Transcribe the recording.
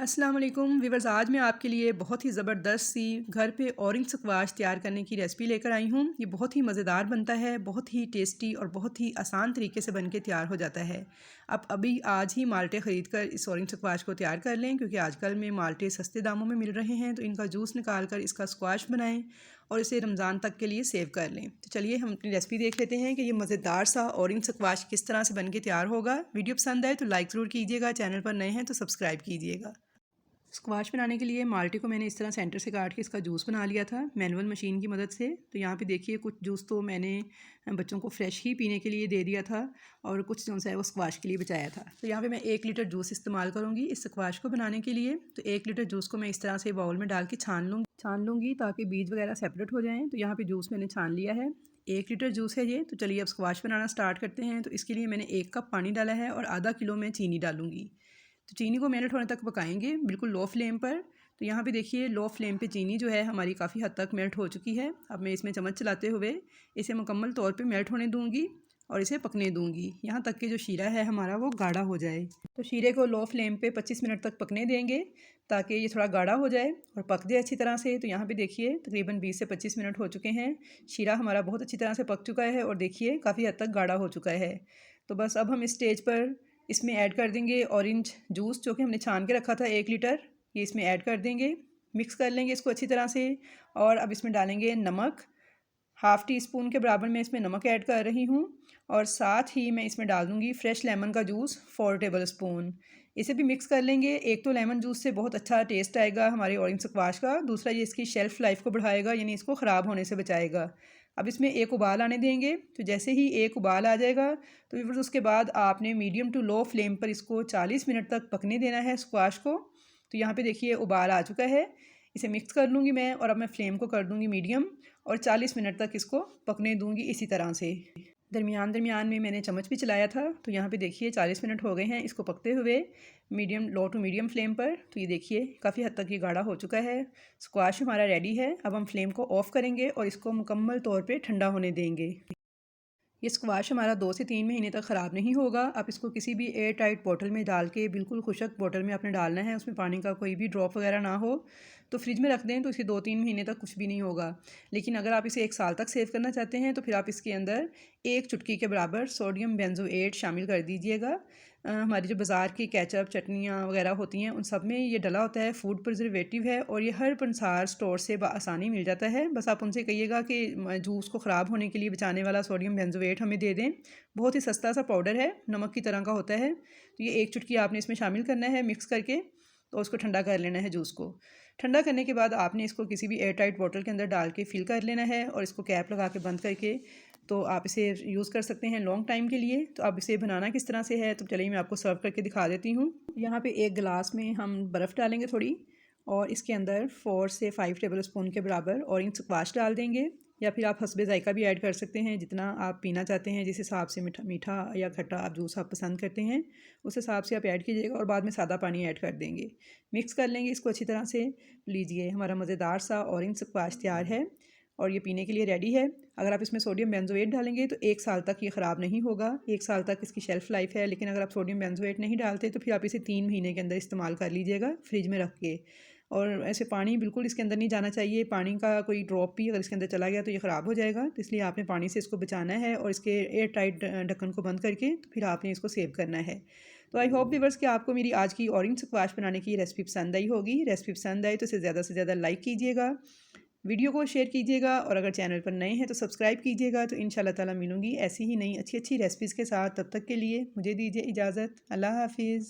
अस्सलाम वालेकुम व्यूअर्स। आज मैं आपके लिए बहुत ही ज़बरदस्त सी घर पे ऑरेंज स्क्वाश तैयार करने की रेसिपी लेकर आई हूँ। ये बहुत ही मज़ेदार बनता है, बहुत ही टेस्टी और बहुत ही आसान तरीके से बनके तैयार हो जाता है। आप अभी आज ही माल्टे ख़रीद कर इस ऑरेंज स्क्वाश को तैयार कर लें, क्योंकि आजकल में माल्टे सस्ते दामों में मिल रहे हैं। तो इनका जूस निकाल कर इसका स्क्वाश बनाएँ और इसे रमज़ान तक के लिए सेव कर लें। तो चलिए हम अपनी रेसिपी देख लेते हैं कि ये मज़ेदार सा ऑरेंज स्क्वाश किस तरह से बन के तैयार होगा। वीडियो पसंद आए तो लाइक ज़रूर कीजिएगा, चैनल पर नए हैं तो सब्सक्राइब कीजिएगा। स्क्वाश बनाने के लिए माल्टे को मैंने इस तरह सेंटर से काट के इसका जूस बना लिया था मैनुअल मशीन की मदद से। तो यहाँ पे देखिए कुछ जूस तो मैंने बच्चों को फ्रेश ही पीने के लिए दे दिया था और कुछ जो है वो स्क्वाश के लिए बचाया था। तो यहाँ पे मैं 1 लीटर जूस इस्तेमाल करूँगी इस स्क्वाश को बनाने के लिए। तो 1 लीटर जूस को मैं इस तरह से बाउल में डाल के छान लूँगी ताकि बीज वगैरह सेपरेट हो जाएँ। तो यहाँ पर जूस मैंने छान लिया है, 1 लीटर जूस है ये। तो चलिए अब स्क्वाश बनाना स्टार्ट करते हैं। तो इसके लिए मैंने 1 कप पानी डाला है और आधा किलो मैं चीनी डालूँगी। तो चीनी को मेल्ट होने तक पकाएंगे बिल्कुल लो फ्लेम पर। तो यहाँ पे देखिए लो फ्लेम पे चीनी जो है हमारी काफ़ी हद तक मेल्ट हो चुकी है। अब मैं इसमें चम्मच चलाते हुए इसे मुकम्मल तौर पे मेल्ट होने दूँगी और इसे पकने दूँगी यहाँ तक कि जो शीरा है हमारा वो गाढ़ा हो जाए। तो शीरे को लो फ्लेम पे 25 मिनट तक पकने देंगे ताकि ये थोड़ा गाढ़ा हो जाए और पक जाए अच्छी तरह से। तो यहाँ पे देखिए तकरीबन 20 से 25 मिनट हो चुके हैं। शीरा हमारा बहुत अच्छी तरह से पक चुका है और देखिए काफ़ी हद तक गाढ़ा हो चुका है। तो बस अब हम इस स्टेज पर इसमें ऐड कर देंगे ऑरेंज जूस जो कि हमने छान के रखा था 1 लीटर। ये इसमें ऐड कर देंगे, मिक्स कर लेंगे इसको अच्छी तरह से। और अब इसमें डालेंगे नमक, हाफ़ टी स्पून के बराबर मैं इसमें नमक ऐड कर रही हूँ। और साथ ही मैं इसमें डाल दूँगी फ्रेश लेमन का जूस 4 टेबल स्पून। इसे भी मिक्स कर लेंगे। एक तो लेमन जूस से बहुत अच्छा टेस्ट आएगा हमारे ऑरेंज स्क्वाश का, दूसरा ये इसकी शेल्फ़ लाइफ को बढ़ाएगा, यानी इसको ख़राब होने से बचाएगा। अब इसमें एक उबाल आने देंगे। तो जैसे ही एक उबाल आ जाएगा तो फिर उसके बाद आपने मीडियम टू लो फ्लेम पर इसको 40 मिनट तक पकने देना है स्क्वाश को। तो यहाँ पे देखिए उबाल आ चुका है। इसे मिक्स कर लूँगी मैं और अब मैं फ्लेम को कर दूँगी मीडियम और 40 मिनट तक इसको पकने दूँगी इसी तरह से। दरमियान में मैंने चम्मच भी चलाया था। तो यहाँ पे देखिए 40 मिनट हो गए हैं इसको पकते हुए लो टू मीडियम फ्लेम पर। तो ये देखिए काफ़ी हद तक ये गाढ़ा हो चुका है। स्क्वाश हमारा रेडी है। अब हम फ्लेम को ऑफ़ करेंगे और इसको मुकम्मल तौर पे ठंडा होने देंगे। ये स्क्वाश हमारा 2 से 3 महीने तक ख़राब नहीं होगा। आप इसको किसी भी एयर टाइट बॉटल में डाल के, बिल्कुल खुशक बॉटल में आपने डालना है, उसमें पानी का कोई भी ड्रॉप वगैरह ना हो। तो फ्रिज में रख दें तो इसे 2-3 महीने तक कुछ भी नहीं होगा। लेकिन अगर आप इसे 1 साल तक सेव करना चाहते हैं तो फिर आप इसके अंदर 1 चुटकी के बराबर सोडियम बेंजोएट शामिल कर दीजिएगा। हमारी जो बाज़ार की केचप चटनियाँ वगैरह होती हैं उन सब में ये डला होता है, फूड प्रिजर्वेटिव है और ये हर पंसार स्टोर से बआसानी मिल जाता है। बस आप उनसे कहिएगा कि जूस को ख़राब होने के लिए बचाने वाला सोडियम बेंजोएट हमें दे दें। बहुत ही सस्ता सा पाउडर है, नमक की तरह का होता है। तो ये 1 चुटकी आपने इसमें शामिल करना है मिक्स करके। तो उसको ठंडा कर लेना है जूस को। ठंडा करने के बाद आपने इसको किसी भी एयर टाइट बॉटल के अंदर डाल के फिल कर लेना है और इसको कैप लगा के बंद करके तो आप इसे यूज़ कर सकते हैं लॉन्ग टाइम के लिए। तो अब इसे बनाना किस तरह से है तो चलिए मैं आपको सर्व करके दिखा देती हूँ। यहाँ पे 1 गिलास में हम बर्फ़ डालेंगे थोड़ी और इसके अंदर 4 से 5 टेबल स्पून के बराबर ऑरेंज स्क्वाश डाल देंगे, या फिर आप हस्बे ज़ायक़ा भी ऐड कर सकते हैं जितना आप पीना चाहते हैं, जिस हिसाब से मीठा या खट्टा आप जूस आप पसंद करते हैं उस हिसाब से आप ऐड कीजिएगा और बाद में सादा पानी ऐड कर देंगे। मिक्स कर लेंगे इसको अच्छी तरह से। लीजिए हमारा मज़ेदार सा ऑरेंज स्क्वाश तैयार है और ये पीने के लिए रेडी है। अगर आप इसमें सोडियम बेंजोएट डालेंगे तो 1 साल तक ये ख़राब नहीं होगा, 1 साल तक इसकी शेल्फ़ लाइफ है। लेकिन अगर आप सोडियम बेंजोएट नहीं डालते तो फिर आप इसे 3 महीने के अंदर इस्तेमाल कर लीजिएगा फ्रिज में रख के। और ऐसे पानी बिल्कुल इसके अंदर नहीं जाना चाहिए, पानी का कोई ड्रॉप भी अगर इसके अंदर चला गया तो ये ख़राब हो जाएगा। तो इसलिए आपने पानी से इसको बचाना है और इसके एयर टाइट ढक्कन को बंद करके तो फिर आपने इसको सेव करना है। तो आई होप व्यूअर्स कि आपको मेरी आज की ऑरेंज स्क्वाश बनाने की रेसिपी पसंद आई होगी। रेसिपी पसंद आई तो इसे ज़्यादा से ज़्यादा लाइक कीजिएगा, वीडियो को शेयर कीजिएगा और अगर चैनल पर नए हैं तो सब्सक्राइब कीजिएगा। तो इंशाल्लाह ताला मिलूँगी ऐसी ही नई अच्छी अच्छी रेसिपीज़ के साथ। तब तक के लिए मुझे दीजिए इजाज़त। अल्लाह हाफ़िज़।